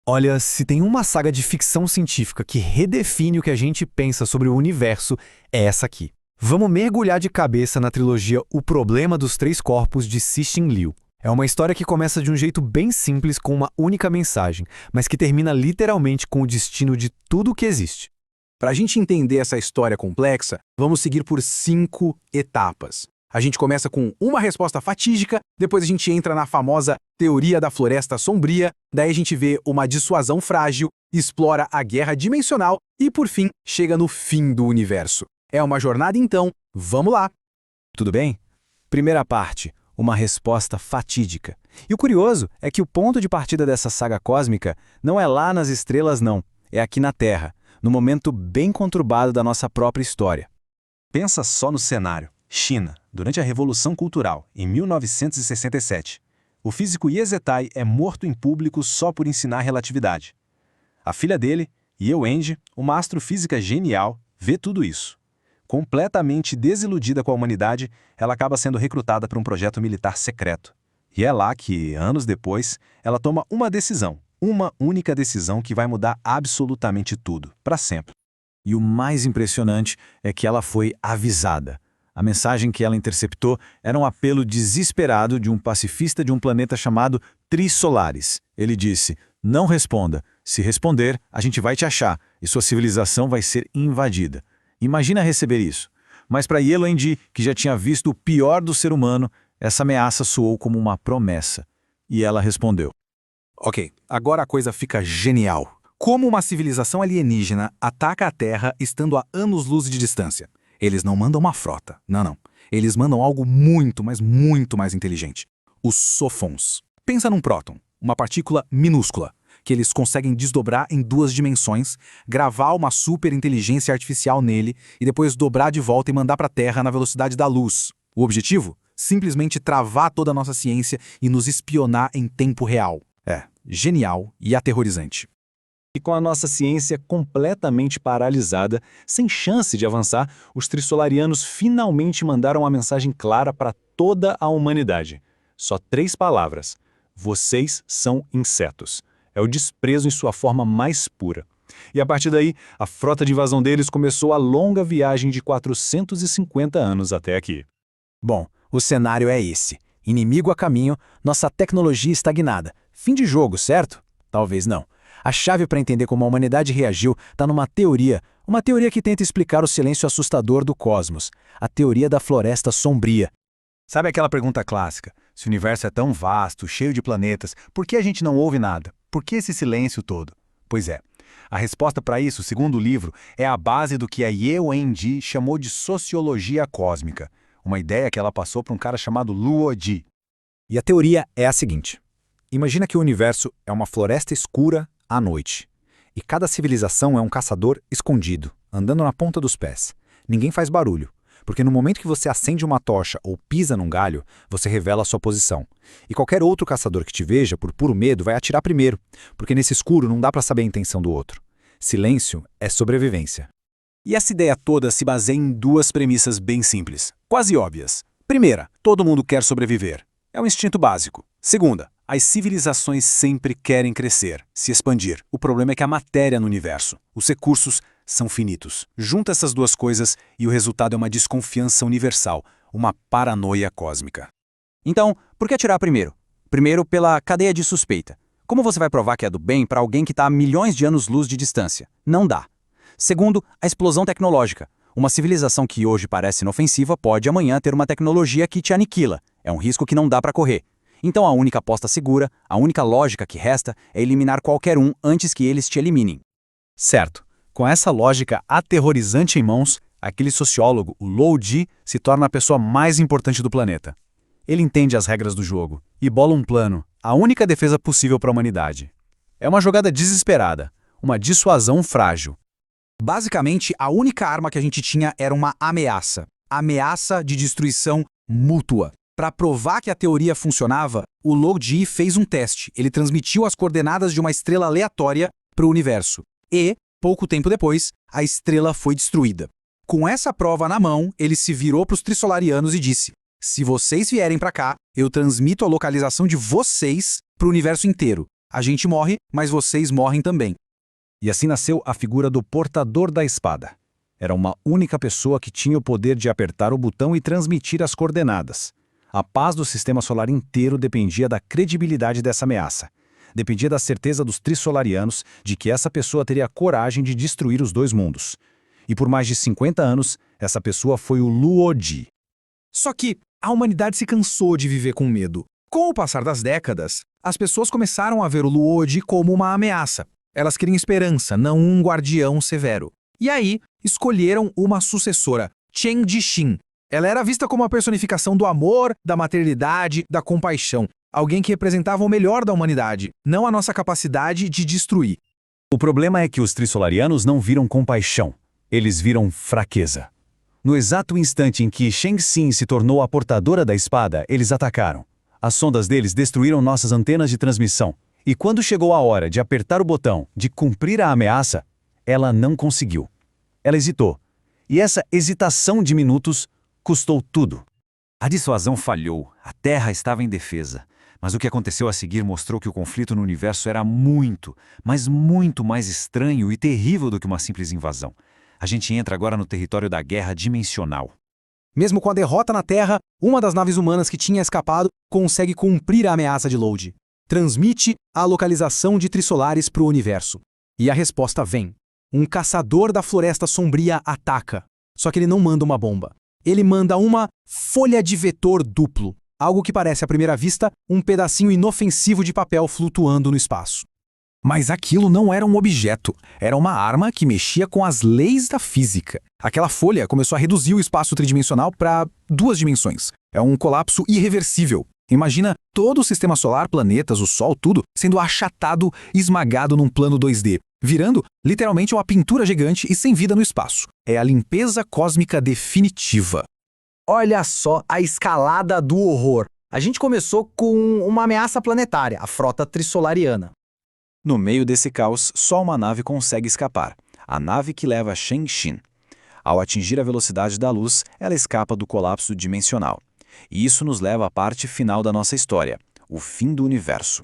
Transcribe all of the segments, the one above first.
Olha, se tem uma saga de ficção científica que redefine o que a gente pensa sobre o universo, é essa aqui. Vamos mergulhar de cabeça na trilogia O Problema dos Três Corpos de Cixin Liu. É uma história que começa de um jeito bem simples com uma única mensagem, mas que termina literalmente com o destino de tudo o que existe. Para a gente entender essa história complexa, vamos seguir por 5 etapas. A gente começa com uma resposta fatídica, depois a gente entra na famosa teoria da floresta sombria, daí a gente vê uma dissuasão frágil, explora a guerra dimensional e, por fim, chega no fim do universo. É uma jornada então, vamos lá! Tudo bem? Primeira parte, uma resposta fatídica. E o curioso é que o ponto de partida dessa saga cósmica não é lá nas estrelas não, é aqui na Terra, no momento bem conturbado da nossa própria história. Pensa só no cenário. China, durante a Revolução Cultural, em 1967. O físico Ye Zhetai é morto em público só por ensinar relatividade. A filha dele, Ye Wenji, uma astrofísica genial, vê tudo isso. Completamente desiludida com a humanidade, ela acaba sendo recrutada para um projeto militar secreto. E é lá que, anos depois, ela toma uma decisão, uma única decisão que vai mudar absolutamente tudo, para sempre. E o mais impressionante é que ela foi avisada. A mensagem que ela interceptou era um apelo desesperado de um pacifista de um planeta chamado Trisolares. Ele disse, não responda. Se responder, a gente vai te achar e sua civilização vai ser invadida. Imagina receber isso. Mas para Ye Wenji, que já tinha visto o pior do ser humano, essa ameaça soou como uma promessa. E ela respondeu. Ok, agora a coisa fica genial. Como uma civilização alienígena ataca a Terra estando a anos-luz de distância? Eles não mandam uma frota, não. Eles mandam algo muito, mas muito mais inteligente. Os sofons. Pensa num próton, uma partícula minúscula, que eles conseguem desdobrar em 2 dimensões, gravar uma superinteligência artificial nele e depois dobrar de volta e mandar para a Terra na velocidade da luz. O objetivo? Simplesmente travar toda a nossa ciência e nos espionar em tempo real. É, genial e aterrorizante. E com a nossa ciência completamente paralisada, sem chance de avançar, os trissolarianos finalmente mandaram uma mensagem clara para toda a humanidade. Só 3 palavras. Vocês são insetos. É o desprezo em sua forma mais pura. E a partir daí, a frota de invasão deles começou a longa viagem de 450 anos até aqui. Bom, o cenário é esse. Inimigo a caminho, nossa tecnologia estagnada. Fim de jogo, certo? Talvez não. A chave para entender como a humanidade reagiu está numa teoria, uma teoria que tenta explicar o silêncio assustador do cosmos, a teoria da floresta sombria. Sabe aquela pergunta clássica? Se o universo é tão vasto, cheio de planetas, por que a gente não ouve nada? Por que esse silêncio todo? Pois é, a resposta para isso, segundo o livro, é a base do que a Ye Wenji chamou de sociologia cósmica, uma ideia que ela passou para um cara chamado Luo Ji. E a teoria é a seguinte. Imagina que o universo é uma floresta escura à noite. E cada civilização é um caçador escondido, andando na ponta dos pés. Ninguém faz barulho, porque no momento que você acende uma tocha ou pisa num galho, você revela a sua posição. E qualquer outro caçador que te veja, por puro medo, vai atirar primeiro, porque nesse escuro não dá para saber a intenção do outro. Silêncio é sobrevivência. E essa ideia toda se baseia em 2 premissas bem simples, quase óbvias. Primeira, todo mundo quer sobreviver. É um instinto básico. Segunda, as civilizações sempre querem crescer, se expandir. O problema é que a matéria no universo, os recursos, são finitos. Junta essas 2 coisas e o resultado é uma desconfiança universal, uma paranoia cósmica. Então, por que atirar primeiro? Primeiro, pela cadeia de suspeita. Como você vai provar que é do bem para alguém que está a milhões de anos-luz de distância? Não dá. Segundo, a explosão tecnológica. Uma civilização que hoje parece inofensiva pode amanhã ter uma tecnologia que te aniquila. É um risco que não dá para correr. Então a única aposta segura, a única lógica que resta é eliminar qualquer um antes que eles te eliminem. Certo. Com essa lógica aterrorizante em mãos, aquele sociólogo, o Luo Ji, se torna a pessoa mais importante do planeta. Ele entende as regras do jogo e bola um plano, a única defesa possível para a humanidade. É uma jogada desesperada, uma dissuasão frágil. Basicamente, a única arma que a gente tinha era uma ameaça. Ameaça de destruição mútua. Para provar que a teoria funcionava, o Luo Ji fez um teste. Ele transmitiu as coordenadas de uma estrela aleatória para o universo. E, pouco tempo depois, a estrela foi destruída. Com essa prova na mão, ele se virou para os trissolarianos e disse: se vocês vierem para cá, eu transmito a localização de vocês para o universo inteiro. A gente morre, mas vocês morrem também. E assim nasceu a figura do portador da espada. Era uma única pessoa que tinha o poder de apertar o botão e transmitir as coordenadas. A paz do sistema solar inteiro dependia da credibilidade dessa ameaça. Dependia da certeza dos Trissolarianos de que essa pessoa teria coragem de destruir os dois mundos. E por mais de 50 anos, essa pessoa foi o Luo-Ji. Só que a humanidade se cansou de viver com medo. Com o passar das décadas, as pessoas começaram a ver o Luo-Ji como uma ameaça. Elas queriam esperança, não um guardião severo. E aí, escolheram uma sucessora, Chen Jixin. Ela era vista como a personificação do amor, da maternidade, da compaixão. Alguém que representava o melhor da humanidade, não a nossa capacidade de destruir. O problema é que os Trissolarianos não viram compaixão. Eles viram fraqueza. No exato instante em que Shang Tsung se tornou a portadora da espada, eles atacaram. As sondas deles destruíram nossas antenas de transmissão. E quando chegou a hora de apertar o botão, de cumprir a ameaça, ela não conseguiu. Ela hesitou. E essa hesitação de minutos custou tudo. A dissuasão falhou, a Terra estava indefesa. Mas o que aconteceu a seguir mostrou que o conflito no universo era muito, mas muito mais estranho e terrível do que uma simples invasão. A gente entra agora no território da guerra dimensional. Mesmo com a derrota na Terra, uma das naves humanas que tinha escapado consegue cumprir a ameaça de Load. Transmite a localização de Trissolares para o universo. E a resposta vem. Um caçador da Floresta Sombria ataca. Só que ele não manda uma bomba. Ele manda uma folha de vetor duplo. Algo que parece, à primeira vista, um pedacinho inofensivo de papel flutuando no espaço. Mas aquilo não era um objeto, era uma arma que mexia com as leis da física. Aquela folha começou a reduzir o espaço tridimensional para 2 dimensões. É um colapso irreversível. Imagina todo o sistema solar, planetas, o Sol, tudo, sendo achatado e esmagado num plano 2D, virando literalmente uma pintura gigante e sem vida no espaço. É a limpeza cósmica definitiva. Olha só a escalada do horror. A gente começou com uma ameaça planetária, a frota trissolariana. No meio desse caos, só uma nave consegue escapar. A nave que leva Shang Tsung. Ao atingir a velocidade da luz, ela escapa do colapso dimensional. E isso nos leva à parte final da nossa história, o fim do universo.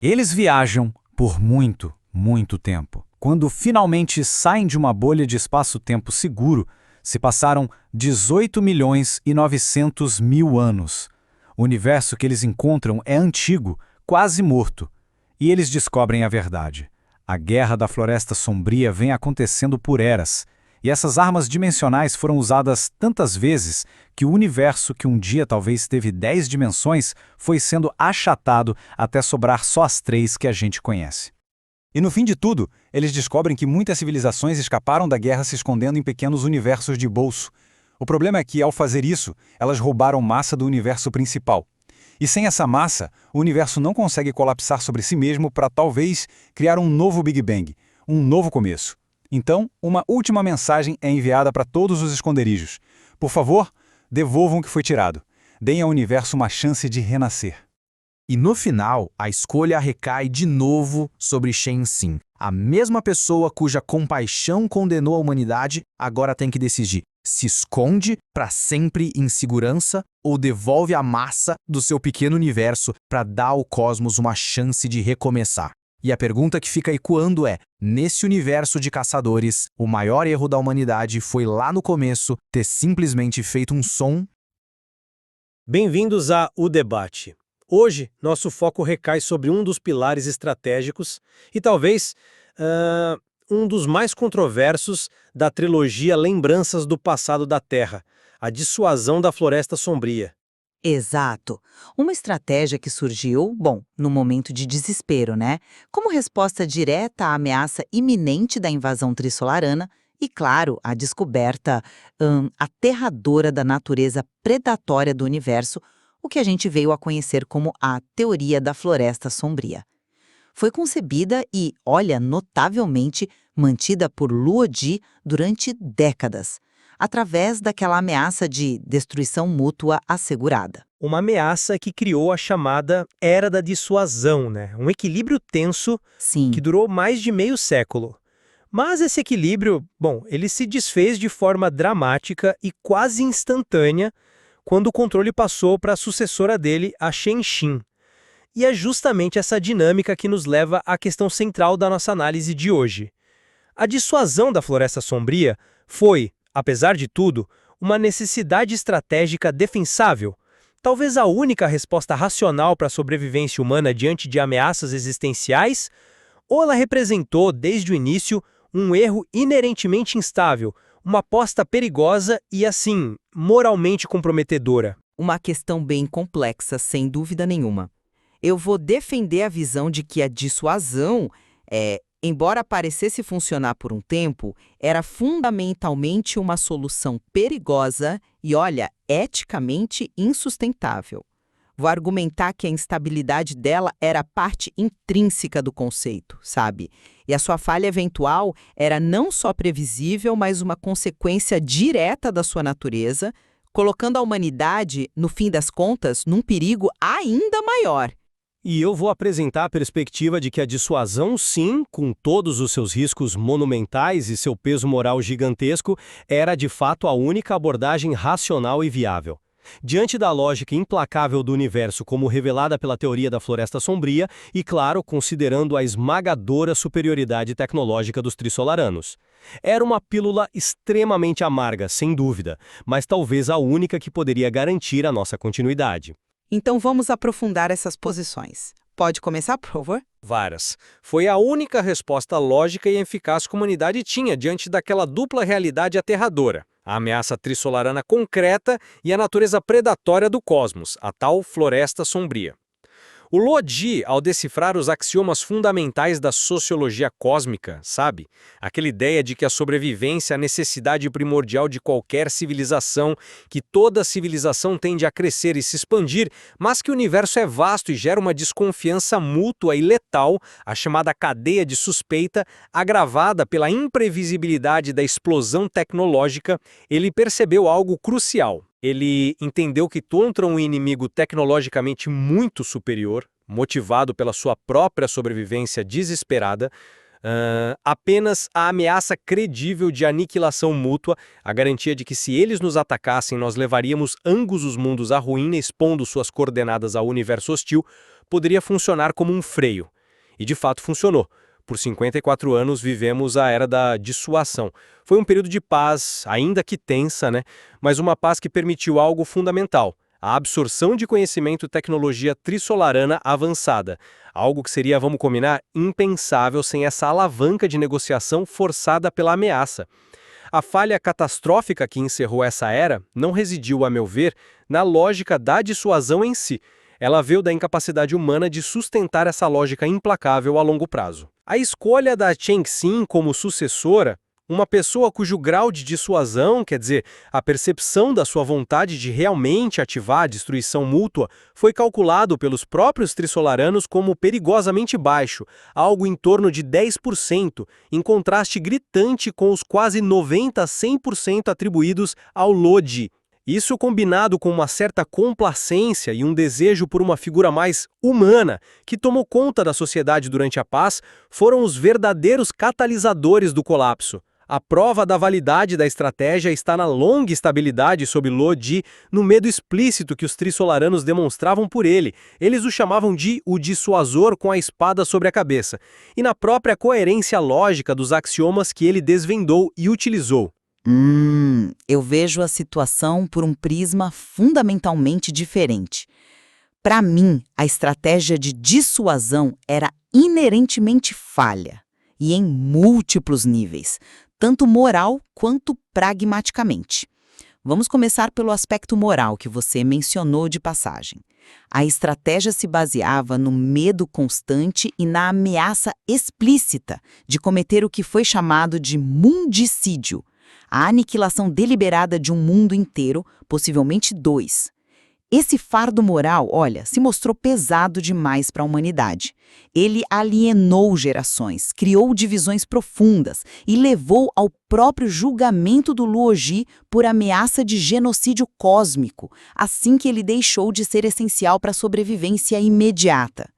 Eles viajam por muito, muito tempo. Quando finalmente saem de uma bolha de espaço-tempo seguro, se passaram 18.900.000 anos. O universo que eles encontram é antigo, quase morto. E eles descobrem a verdade. A Guerra da Floresta Sombria vem acontecendo por eras. E essas armas dimensionais foram usadas tantas vezes que o universo, que um dia talvez teve 10 dimensões, foi sendo achatado até sobrar só as 3 que a gente conhece. E no fim de tudo, eles descobrem que muitas civilizações escaparam da guerra se escondendo em pequenos universos de bolso. O problema é que, ao fazer isso, elas roubaram massa do universo principal. E sem essa massa, o universo não consegue colapsar sobre si mesmo para talvez criar um novo Big Bang, um novo começo. Então, uma última mensagem é enviada para todos os esconderijos. Por favor, devolvam o que foi tirado. Deem ao universo uma chance de renascer. E no final, a escolha recai de novo sobre Shang Tsung. A mesma pessoa cuja compaixão condenou a humanidade agora tem que decidir: se esconde para sempre em segurança ou devolve a massa do seu pequeno universo para dar ao cosmos uma chance de recomeçar. E a pergunta que fica ecoando é: nesse universo de caçadores, o maior erro da humanidade foi lá no começo ter simplesmente feito um som? Bem-vindos a O Debate. Hoje, nosso foco recai sobre um dos pilares estratégicos e talvez um dos mais controversos da trilogia Lembranças do Passado da Terra, a dissuasão da Floresta Sombria. Exato. Uma estratégia que surgiu, no momento de desespero, né? Como resposta direta à ameaça iminente da invasão trissolarana e, claro, a descoberta aterradora da natureza predatória do universo, o que a gente veio a conhecer como a Teoria da Floresta Sombria. Foi concebida e, olha, notavelmente mantida por Luo-Ji durante décadas, através daquela ameaça de destruição mútua assegurada. Uma ameaça que criou a chamada Era da Dissuasão, né? Um equilíbrio tenso Sim. que durou mais de meio século. Mas esse equilíbrio, ele se desfez de forma dramática e quase instantânea quando o controle passou para a sucessora dele, a Shang Tsung. E é justamente essa dinâmica que nos leva à questão central da nossa análise de hoje. A dissuasão da Floresta Sombria foi, apesar de tudo, uma necessidade estratégica defensável, talvez a única resposta racional para a sobrevivência humana diante de ameaças existenciais, ou ela representou, desde o início, um erro inerentemente instável, uma aposta perigosa e, assim, moralmente comprometedora. Uma questão bem complexa, sem dúvida nenhuma. Eu vou defender a visão de que a dissuasão, embora parecesse funcionar por um tempo, era fundamentalmente uma solução perigosa e, olha, eticamente insustentável. Vou argumentar que a instabilidade dela era parte intrínseca do conceito, sabe? E a sua falha eventual era não só previsível, mas uma consequência direta da sua natureza, colocando a humanidade, no fim das contas, num perigo ainda maior. E eu vou apresentar a perspectiva de que a dissuasão, sim, com todos os seus riscos monumentais e seu peso moral gigantesco, era de fato a única abordagem racional e viável. Diante da lógica implacável do universo como revelada pela teoria da Floresta Sombria e, claro, considerando a esmagadora superioridade tecnológica dos Trissolaranos. Era uma pílula extremamente amarga, sem dúvida, mas talvez a única que poderia garantir a nossa continuidade. Então vamos aprofundar essas posições. Pode começar, por favor? Varas. Foi a única resposta lógica e eficaz que a humanidade tinha diante daquela dupla realidade aterradora. A ameaça trissolarana concreta e a natureza predatória do cosmos, a tal Floresta Sombria. O Luo-Ji, ao decifrar os axiomas fundamentais da sociologia cósmica, sabe? Aquela ideia de que a sobrevivência é a necessidade primordial de qualquer civilização, que toda civilização tende a crescer e se expandir, mas que o universo é vasto e gera uma desconfiança mútua e letal, a chamada cadeia de suspeita, agravada pela imprevisibilidade da explosão tecnológica, ele percebeu algo crucial. Ele entendeu que contra um inimigo tecnologicamente muito superior, motivado pela sua própria sobrevivência desesperada, apenas a ameaça credível de aniquilação mútua, a garantia de que se eles nos atacassem nós levaríamos ambos os mundos à ruína expondo suas coordenadas ao universo hostil, poderia funcionar como um freio. E de fato funcionou. Por 54 anos vivemos a era da dissuasão. Foi um período de paz, ainda que tensa, mas uma paz que permitiu algo fundamental, a absorção de conhecimento e tecnologia trissolarana avançada, algo que seria, vamos combinar, impensável sem essa alavanca de negociação forçada pela ameaça. A falha catastrófica que encerrou essa era não residiu, a meu ver, na lógica da dissuasão em si. Ela veio da incapacidade humana de sustentar essa lógica implacável a longo prazo. A escolha da Cheng Xin como sucessora, uma pessoa cujo grau de dissuasão, quer dizer, a percepção da sua vontade de realmente ativar a destruição mútua, foi calculado pelos próprios trissolaranos como perigosamente baixo, algo em torno de 10%, em contraste gritante com os quase 90% a 100% atribuídos ao Luo-Ji. Isso combinado com uma certa complacência e um desejo por uma figura mais humana, que tomou conta da sociedade durante a paz, foram os verdadeiros catalisadores do colapso. A prova da validade da estratégia está na longa estabilidade sob Luo-Ji, no medo explícito que os trissolaranos demonstravam por ele. Eles o chamavam de o dissuasor com a espada sobre a cabeça, e na própria coerência lógica dos axiomas que ele desvendou e utilizou. Eu vejo a situação por um prisma fundamentalmente diferente. Para mim, a estratégia de dissuasão era inerentemente falha, e em múltiplos níveis, tanto moral quanto pragmaticamente. Vamos começar pelo aspecto moral que você mencionou de passagem. A estratégia se baseava no medo constante e na ameaça explícita de cometer o que foi chamado de mundicídio, a aniquilação deliberada de um mundo inteiro, possivelmente 2. Esse fardo moral, olha, se mostrou pesado demais para a humanidade. Ele alienou gerações, criou divisões profundas e levou ao próprio julgamento do Luo-Ji por ameaça de genocídio cósmico, assim que ele deixou de ser essencial para a sobrevivência imediata.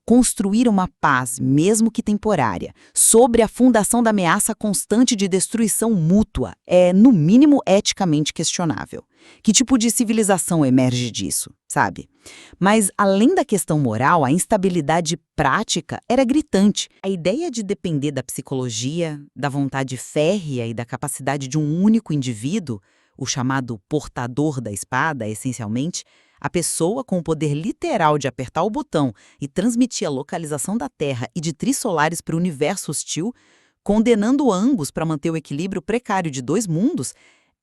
Construir uma paz, mesmo que temporária, sobre a fundação da ameaça constante de destruição mútua é, no mínimo, eticamente questionável. Que tipo de civilização emerge disso, sabe? Mas, além da questão moral, a instabilidade prática era gritante. A ideia de depender da psicologia, da vontade férrea e da capacidade de um único indivíduo, o chamado portador da espada, essencialmente, a pessoa com o poder literal de apertar o botão e transmitir a localização da Terra e de trissolares para o universo hostil, condenando ambos para manter o equilíbrio precário de dois mundos,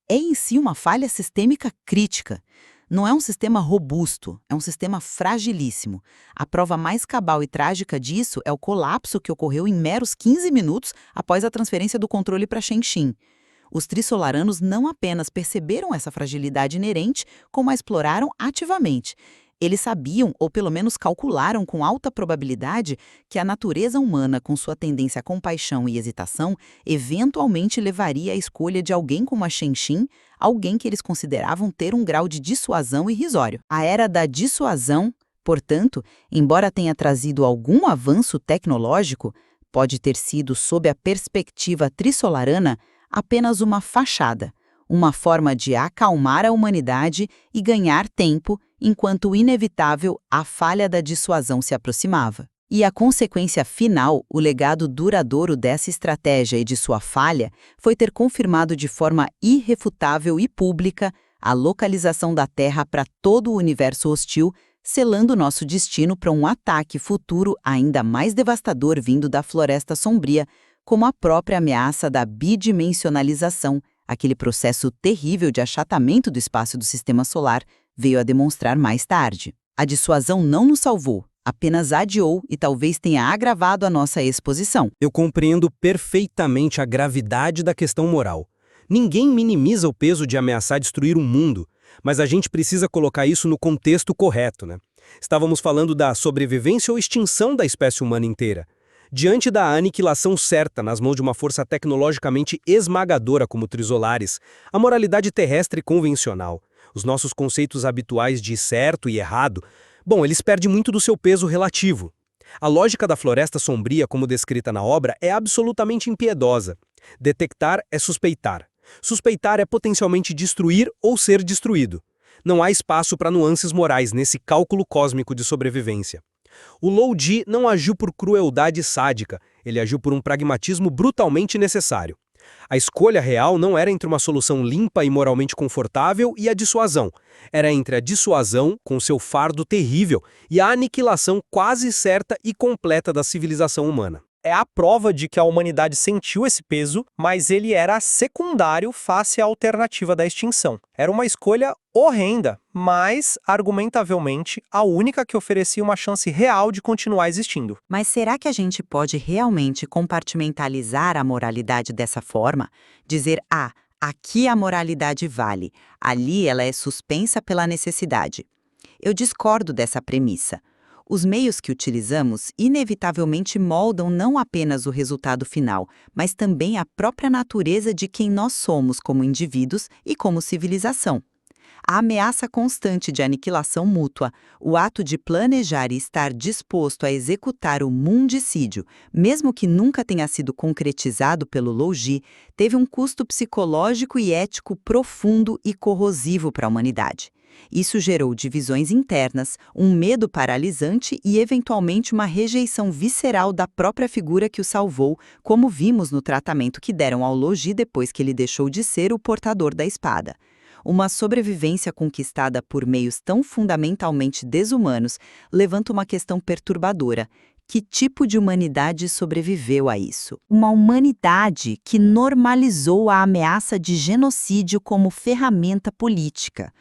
é em si uma falha sistêmica crítica. Não é um sistema robusto, é um sistema fragilíssimo. A prova mais cabal e trágica disso é o colapso que ocorreu em meros 15 minutos após a transferência do controle para Shenxin. Os trissolaranos não apenas perceberam essa fragilidade inerente, como a exploraram ativamente. Eles sabiam, ou pelo menos calcularam com alta probabilidade, que a natureza humana, com sua tendência à compaixão e hesitação, eventualmente levaria à escolha de alguém como a Shenxin, alguém que eles consideravam ter um grau de dissuasão irrisório. A era da dissuasão, portanto, embora tenha trazido algum avanço tecnológico, pode ter sido, sob a perspectiva trissolarana, apenas uma fachada, uma forma de acalmar a humanidade e ganhar tempo, enquanto inevitável a falha da dissuasão se aproximava. E a consequência final, o legado duradouro dessa estratégia e de sua falha, foi ter confirmado de forma irrefutável e pública a localização da Terra para todo o universo hostil, selando nosso destino para um ataque futuro ainda mais devastador vindo da Floresta Sombria, como a própria ameaça da bidimensionalização, aquele processo terrível de achatamento do espaço do Sistema Solar, veio a demonstrar mais tarde. A dissuasão não nos salvou, apenas adiou e talvez tenha agravado a nossa exposição. Eu compreendo perfeitamente a gravidade da questão moral. Ninguém minimiza o peso de ameaçar destruir um mundo, mas a gente precisa colocar isso no contexto correto, né? Estávamos falando da sobrevivência ou extinção da espécie humana inteira. Diante da aniquilação certa nas mãos de uma força tecnologicamente esmagadora como Trisolares, a moralidade terrestre convencional, os nossos conceitos habituais de certo e errado, bom, eles perdem muito do seu peso relativo. A lógica da Floresta Sombria, como descrita na obra, é absolutamente impiedosa. Detectar é suspeitar. Suspeitar é potencialmente destruir ou ser destruído. Não há espaço para nuances morais nesse cálculo cósmico de sobrevivência. O Lou Ji não agiu por crueldade sádica, ele agiu por um pragmatismo brutalmente necessário. A escolha real não era entre uma solução limpa e moralmente confortável e a dissuasão. Era entre a dissuasão, com seu fardo terrível, e a aniquilação quase certa e completa da civilização humana. É a prova de que a humanidade sentiu esse peso, mas ele era secundário face à alternativa da extinção. Era uma escolha horrenda, mas, argumentavelmente, a única que oferecia uma chance real de continuar existindo. Mas será que a gente pode realmente compartimentalizar a moralidade dessa forma? Dizer, aqui a moralidade vale, ali ela é suspensa pela necessidade. Eu discordo dessa premissa. Os meios que utilizamos inevitavelmente moldam não apenas o resultado final, mas também a própria natureza de quem nós somos como indivíduos e como civilização. A ameaça constante de aniquilação mútua, o ato de planejar e estar disposto a executar o mundicídio, mesmo que nunca tenha sido concretizado pelo Lou Ji, teve um custo psicológico e ético profundo e corrosivo para a humanidade. Isso gerou divisões internas, um medo paralisante e, eventualmente, uma rejeição visceral da própria figura que o salvou, como vimos no tratamento que deram ao Lou Ji depois que ele deixou de ser o portador da espada. Uma sobrevivência conquistada por meios tão fundamentalmente desumanos levanta uma questão perturbadora. Que tipo de humanidade sobreviveu a isso? Uma humanidade que normalizou a ameaça de genocídio como ferramenta política.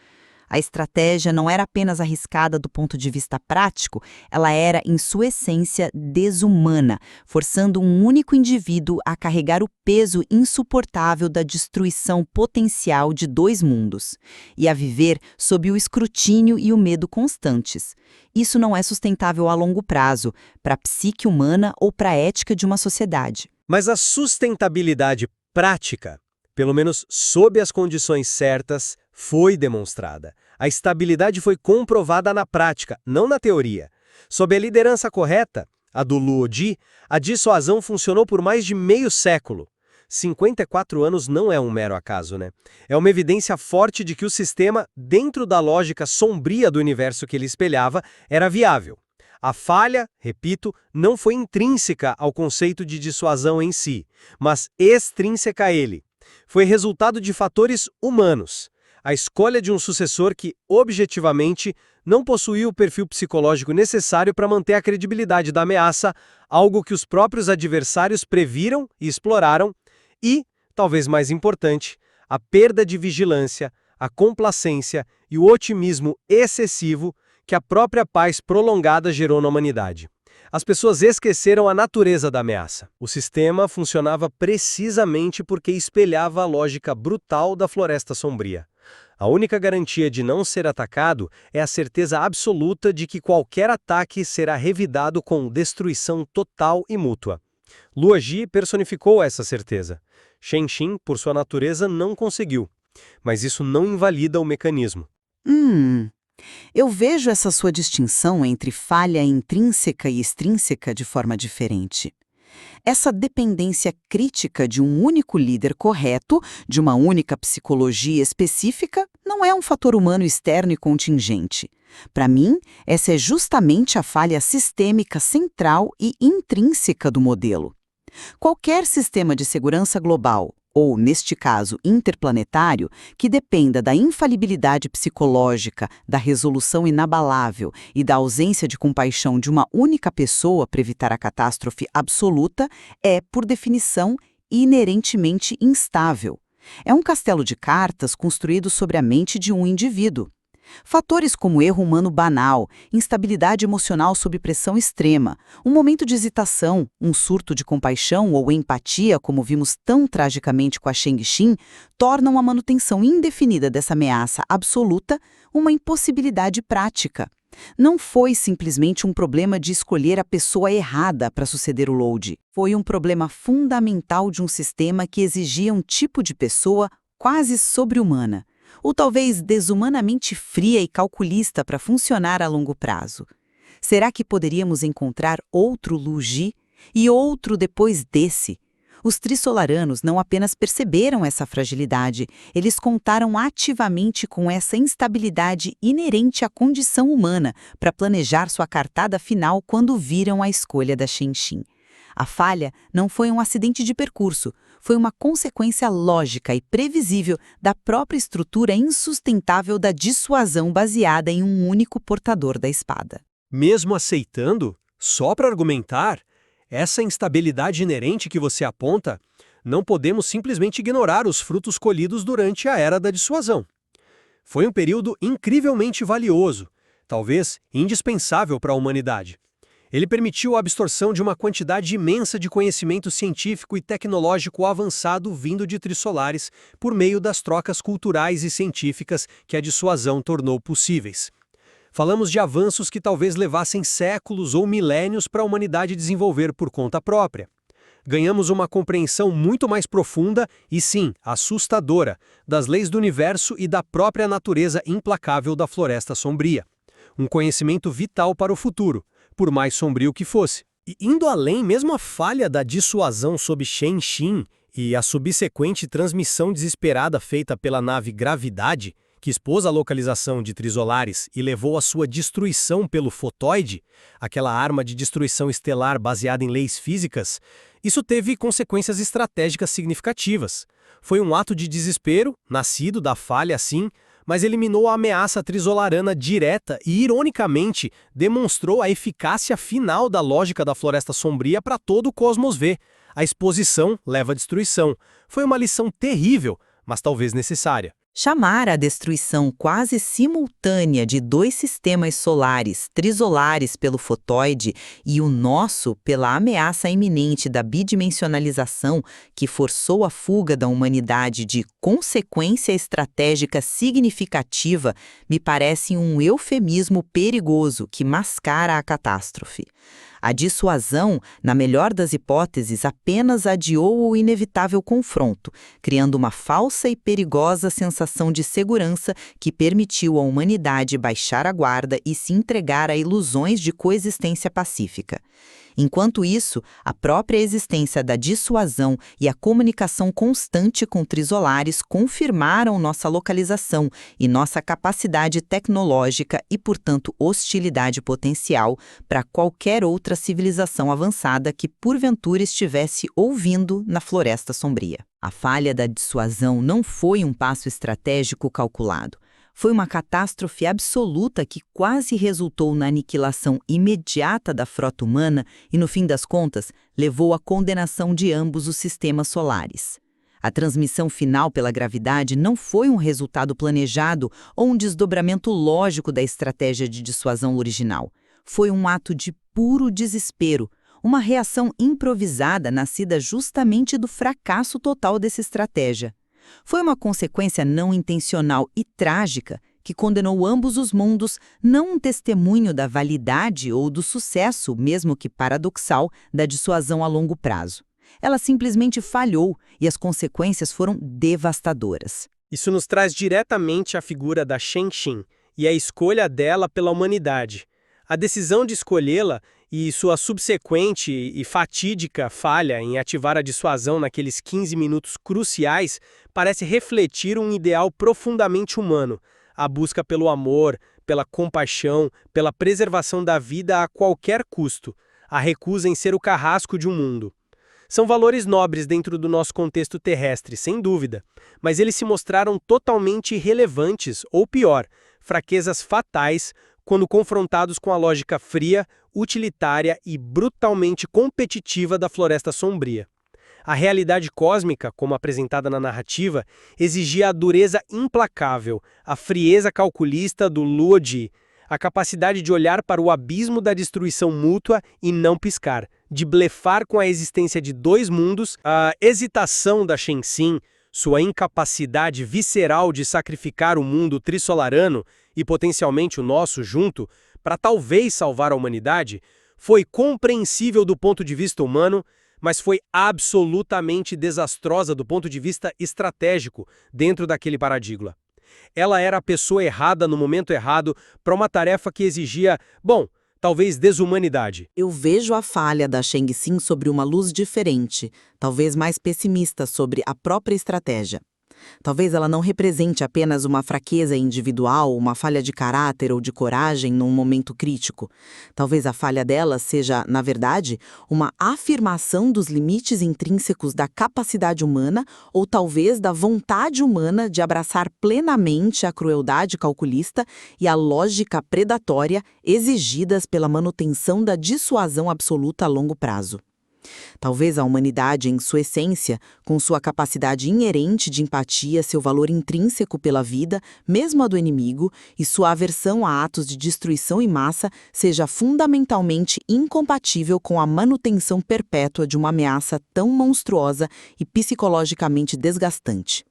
A estratégia não era apenas arriscada do ponto de vista prático, ela era, em sua essência, desumana, forçando um único indivíduo a carregar o peso insuportável da destruição potencial de dois mundos, e a viver sob o escrutínio e o medo constantes. Isso não é sustentável a longo prazo, para a psique humana ou para a ética de uma sociedade. Mas a sustentabilidade prática, pelo menos sob as condições certas, foi demonstrada. A estabilidade foi comprovada na prática, não na teoria. Sob a liderança correta, a do Luo Ji, a dissuasão funcionou por mais de meio século. 54 anos não é um mero acaso, né? É uma evidência forte de que o sistema, dentro da lógica sombria do universo que ele espelhava, era viável. A falha, repito, não foi intrínseca ao conceito de dissuasão em si, mas extrínseca a ele. Foi resultado de fatores humanos. A escolha de um sucessor que, objetivamente, não possuía o perfil psicológico necessário para manter a credibilidade da ameaça, algo que os próprios adversários previram e exploraram, e, talvez mais importante, a perda de vigilância, a complacência e o otimismo excessivo que a própria paz prolongada gerou na humanidade. As pessoas esqueceram a natureza da ameaça. O sistema funcionava precisamente porque espelhava a lógica brutal da Floresta Sombria. A única garantia de não ser atacado é a certeza absoluta de que qualquer ataque será revidado com destruição total e mútua. Luo Ji personificou essa certeza. Shen Xin, por sua natureza, não conseguiu. Mas isso não invalida o mecanismo. Eu vejo essa sua distinção entre falha intrínseca e extrínseca de forma diferente. Essa dependência crítica de um único líder correto, de uma única psicologia específica, não é um fator humano externo e contingente. Para mim, essa é justamente a falha sistêmica central e intrínseca do modelo. Qualquer sistema de segurança global, ou, neste caso, interplanetário, que dependa da infalibilidade psicológica, da resolução inabalável e da ausência de compaixão de uma única pessoa para evitar a catástrofe absoluta, é, por definição, inerentemente instável. É um castelo de cartas construído sobre a mente de um indivíduo. Fatores como erro humano banal, instabilidade emocional sob pressão extrema, um momento de hesitação, um surto de compaixão ou empatia, como vimos tão tragicamente com a Shang Xin, tornam a manutenção indefinida dessa ameaça absoluta uma impossibilidade prática. Não foi simplesmente um problema de escolher a pessoa errada para suceder o load. Foi um problema fundamental de um sistema que exigia um tipo de pessoa quase sobre-humana, ou talvez desumanamente fria e calculista para funcionar a longo prazo. Será que poderíamos encontrar outro Luo Ji e outro depois desse? Os Trissolaranos não apenas perceberam essa fragilidade, eles contaram ativamente com essa instabilidade inerente à condição humana para planejar sua cartada final quando viram a escolha da Shen Xin. A falha não foi um acidente de percurso, foi uma consequência lógica e previsível da própria estrutura insustentável da dissuasão baseada em um único portador da espada. Mesmo aceitando, só para argumentar, essa instabilidade inerente que você aponta, não podemos simplesmente ignorar os frutos colhidos durante a Era da Dissuasão. Foi um período incrivelmente valioso, talvez indispensável para a humanidade. Ele permitiu a absorção de uma quantidade imensa de conhecimento científico e tecnológico avançado vindo de Trissolares por meio das trocas culturais e científicas que a dissuasão tornou possíveis. Falamos de avanços que talvez levassem séculos ou milênios para a humanidade desenvolver por conta própria. Ganhamos uma compreensão muito mais profunda e, sim, assustadora, das leis do universo e da própria natureza implacável da Floresta Sombria. Um conhecimento vital para o futuro, por mais sombrio que fosse. E indo além, mesmo a falha da dissuasão sob Shen Xin e a subsequente transmissão desesperada feita pela nave Gravidade, que expôs a localização de Trisolares e levou à sua destruição pelo fotoide, aquela arma de destruição estelar baseada em leis físicas, isso teve consequências estratégicas significativas. Foi um ato de desespero, nascido da falha sim, mas eliminou a ameaça trisolarana direta e, ironicamente, demonstrou a eficácia final da lógica da Floresta Sombria para todo o cosmos ver. A exposição leva à destruição. Foi uma lição terrível, mas talvez necessária. Chamar a destruição quase simultânea de dois sistemas solares, trisolares pelo fotoide e o nosso pela ameaça iminente da bidimensionalização que forçou a fuga da humanidade de consequência estratégica significativa me parece um eufemismo perigoso que mascara a catástrofe. A dissuasão, na melhor das hipóteses, apenas adiou o inevitável confronto, criando uma falsa e perigosa sensação de segurança que permitiu à humanidade baixar a guarda e se entregar a ilusões de coexistência pacífica. Enquanto isso, a própria existência da dissuasão e a comunicação constante com trisolares confirmaram nossa localização e nossa capacidade tecnológica e, portanto, hostilidade potencial para qualquer outra civilização avançada que porventura estivesse ouvindo na Floresta Sombria. A falha da dissuasão não foi um passo estratégico calculado. Foi uma catástrofe absoluta que quase resultou na aniquilação imediata da frota humana e, no fim das contas, levou à condenação de ambos os sistemas solares. A transmissão final pela gravidade não foi um resultado planejado ou um desdobramento lógico da estratégia de dissuasão original. Foi um ato de puro desespero, uma reação improvisada nascida justamente do fracasso total dessa estratégia. Foi uma consequência não intencional e trágica que condenou ambos os mundos, não um testemunho da validade ou do sucesso, mesmo que paradoxal, da dissuasão a longo prazo. Ela simplesmente falhou e as consequências foram devastadoras. Isso nos traz diretamente a figura da Shen-Xin e a escolha dela pela humanidade. A decisão de escolhê-la e sua subsequente e fatídica falha em ativar a dissuasão naqueles 15 minutos cruciais parece refletir um ideal profundamente humano, a busca pelo amor, pela compaixão, pela preservação da vida a qualquer custo, a recusa em ser o carrasco de um mundo. São valores nobres dentro do nosso contexto terrestre, sem dúvida, mas eles se mostraram totalmente irrelevantes, ou pior, fraquezas fatais, quando confrontados com a lógica fria, utilitária e brutalmente competitiva da Floresta Sombria. A realidade cósmica, como apresentada na narrativa, exigia a dureza implacável, a frieza calculista do Luo-Ji, a capacidade de olhar para o abismo da destruição mútua e não piscar, de blefar com a existência de dois mundos, a hesitação da Shen-Xin, sua incapacidade visceral de sacrificar o mundo trissolarano e potencialmente o nosso junto, para talvez salvar a humanidade, foi compreensível do ponto de vista humano, mas foi absolutamente desastrosa do ponto de vista estratégico dentro daquele paradigma. Ela era a pessoa errada no momento errado para uma tarefa que exigia, talvez desumanidade. Eu vejo a falha da Shen-Xin sobre uma luz diferente, talvez mais pessimista sobre a própria estratégia. Talvez ela não represente apenas uma fraqueza individual, uma falha de caráter ou de coragem num momento crítico. Talvez a falha dela seja, na verdade, uma afirmação dos limites intrínsecos da capacidade humana ou talvez da vontade humana de abraçar plenamente a crueldade calculista e a lógica predatória exigidas pela manutenção da dissuasão absoluta a longo prazo. Talvez a humanidade, em sua essência, com sua capacidade inerente de empatia, seu valor intrínseco pela vida, mesmo a do inimigo, e sua aversão a atos de destruição em massa, seja fundamentalmente incompatível com a manutenção perpétua de uma ameaça tão monstruosa e psicologicamente desgastante.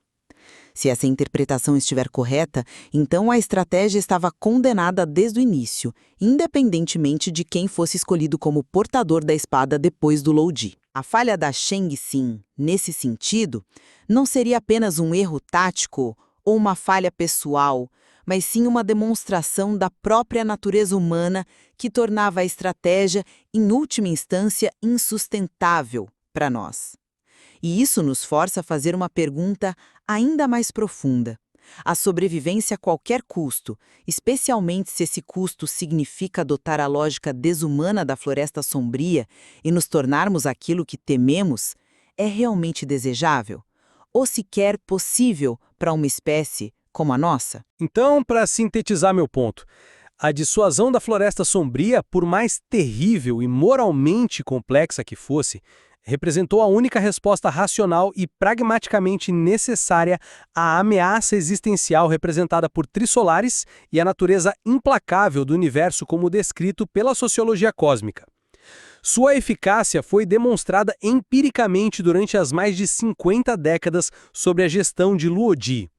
Se essa interpretação estiver correta, então a estratégia estava condenada desde o início, independentemente de quem fosse escolhido como portador da espada depois do Luo-Ji. A falha da Shen-Xin, nesse sentido, não seria apenas um erro tático ou uma falha pessoal, mas sim uma demonstração da própria natureza humana que tornava a estratégia, em última instância, insustentável para nós. E isso nos força a fazer uma pergunta ainda mais profunda. A sobrevivência a qualquer custo, especialmente se esse custo significa adotar a lógica desumana da Floresta Sombria e nos tornarmos aquilo que tememos, é realmente desejável? Ou sequer possível para uma espécie como a nossa? Então, para sintetizar meu ponto, a dissuasão da Floresta Sombria, por mais terrível e moralmente complexa que fosse, representou a única resposta racional e pragmaticamente necessária à ameaça existencial representada por Trisolares e a natureza implacável do universo como descrito pela sociologia cósmica. Sua eficácia foi demonstrada empiricamente durante as mais de 50 décadas sob a gestão de Luo-Ji.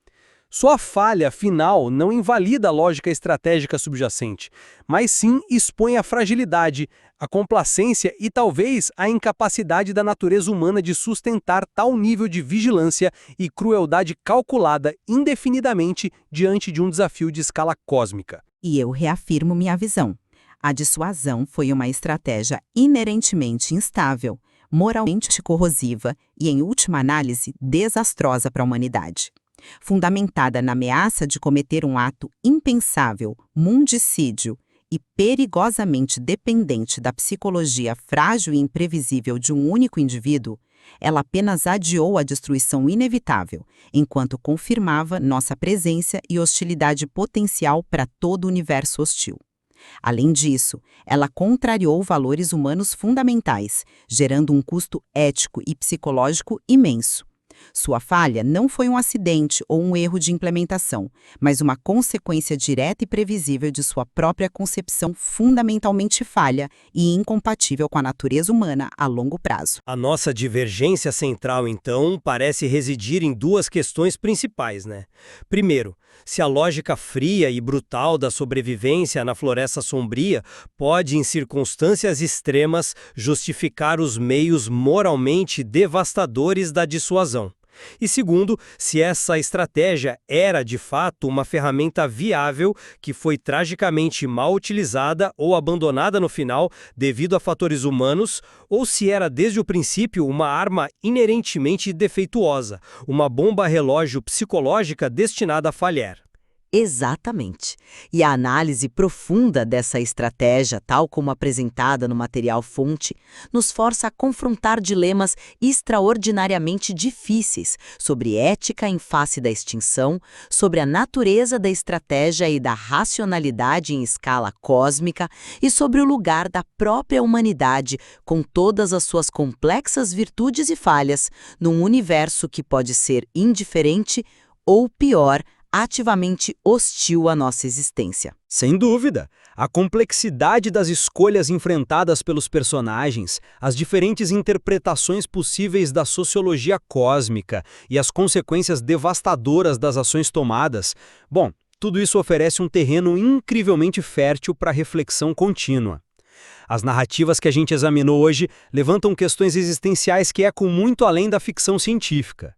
Sua falha final não invalida a lógica estratégica subjacente, mas sim expõe a fragilidade, a complacência e talvez a incapacidade da natureza humana de sustentar tal nível de vigilância e crueldade calculada indefinidamente diante de um desafio de escala cósmica. E eu reafirmo minha visão. A dissuasão foi uma estratégia inerentemente instável, moralmente corrosiva e, em última análise, desastrosa para a humanidade. Fundamentada na ameaça de cometer um ato impensável, mundicídio e perigosamente dependente da psicologia frágil e imprevisível de um único indivíduo, ela apenas adiou a destruição inevitável, enquanto confirmava nossa presença e hostilidade potencial para todo o universo hostil. Além disso, ela contrariou valores humanos fundamentais, gerando um custo ético e psicológico imenso. Sua falha não foi um acidente ou um erro de implementação, mas uma consequência direta e previsível de sua própria concepção fundamentalmente falha e incompatível com a natureza humana a longo prazo. A nossa divergência central, então, parece residir em duas questões principais, né? Primeiro, se a lógica fria e brutal da sobrevivência na floresta sombria pode, em circunstâncias extremas, justificar os meios moralmente devastadores da dissuasão. E segundo, se essa estratégia era, de fato, uma ferramenta viável que foi tragicamente mal utilizada ou abandonada no final devido a fatores humanos, ou se era desde o princípio uma arma inerentemente defeituosa, uma bomba relógio psicológica destinada a falhar. Exatamente. E a análise profunda dessa estratégia, tal como apresentada no material-fonte, nos força a confrontar dilemas extraordinariamente difíceis sobre ética em face da extinção, sobre a natureza da estratégia e da racionalidade em escala cósmica e sobre o lugar da própria humanidade, com todas as suas complexas virtudes e falhas, num universo que pode ser indiferente ou, pior, ativamente hostil à nossa existência. Sem dúvida, a complexidade das escolhas enfrentadas pelos personagens, as diferentes interpretações possíveis da sociologia cósmica e as consequências devastadoras das ações tomadas, bom, tudo isso oferece um terreno incrivelmente fértil para reflexão contínua. As narrativas que a gente examinou hoje levantam questões existenciais que ecoam muito além da ficção científica.